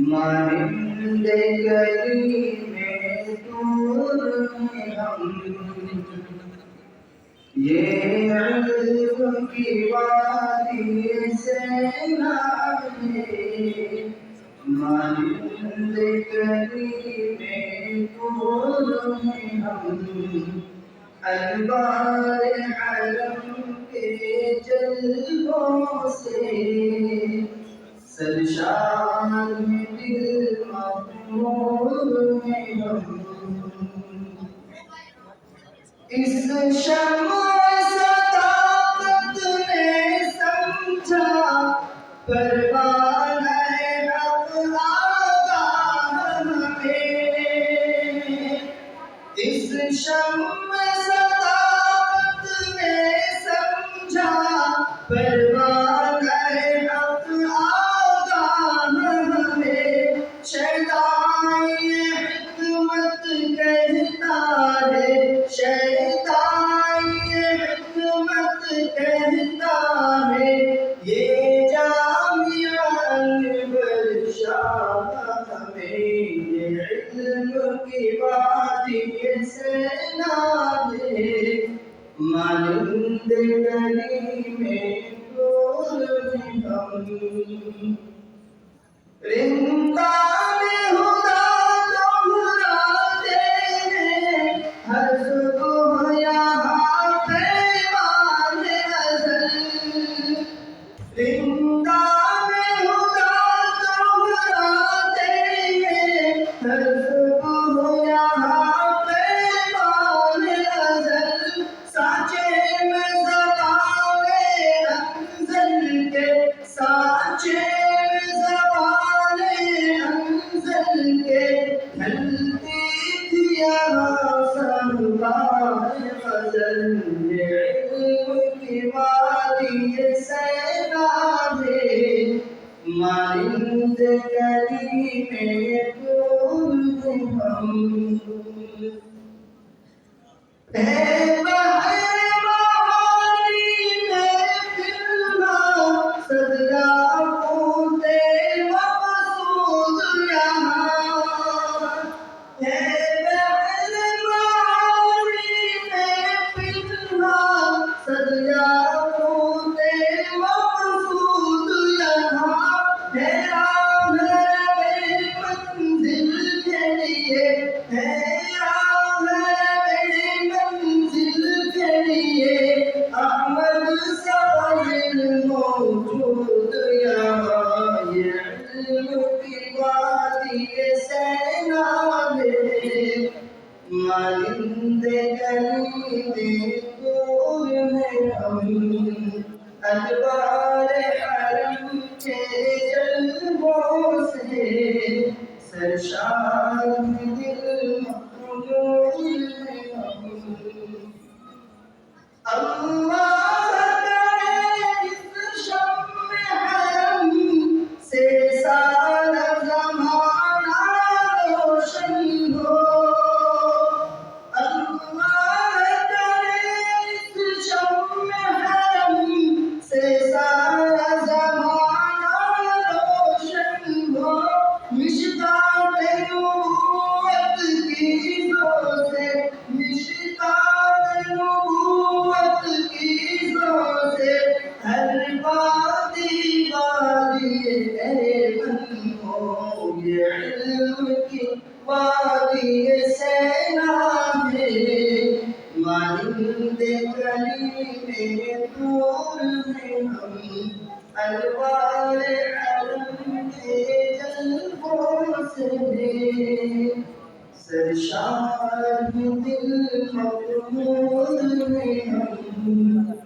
مانند کریم دور میں ہم یہ علم کی وادی سے نامی مانند کریم دور میں ہم انوار حرم کے جلووں سے سرشار میں دل مغرور میں ہم اس شمع صداقت نے سمجھا پروانہ حق آگاہ ہمیں اس شمع صداقت نے سمجھا پروانہ حق آگاہ ہمیں شیطان حکمت کہتا ہے شیطان حکمت کہتا ہے یہ جامعہ انور شاہ ہمیں یہ علم کی وادی سے نالے مانند کریم دور میں ہم رندان خدا دہراتے ہیں ہر صبح یہاں پیمان ازل رندان خدا دہراتے ہیں ہر صبح یہاں پیمان ازل سانچے میں زبان انزل کے سانچے ڈھلتی تھی یہاں سنبھال غزل یہ علم کی وادی سیلاب مانند کریم دور میں ہم موجود یہاں یہ علم کی وادی سیلاب مانند کریم دور میں ہم انوار حرم کے جلووں سے سرشار دل مغرور میں ہم اللہ یہ علم کی وادی سیلاب مانند کریم دور میں ہم انوار حرم کے جلووں سے سرشار دل مغرور میں ہم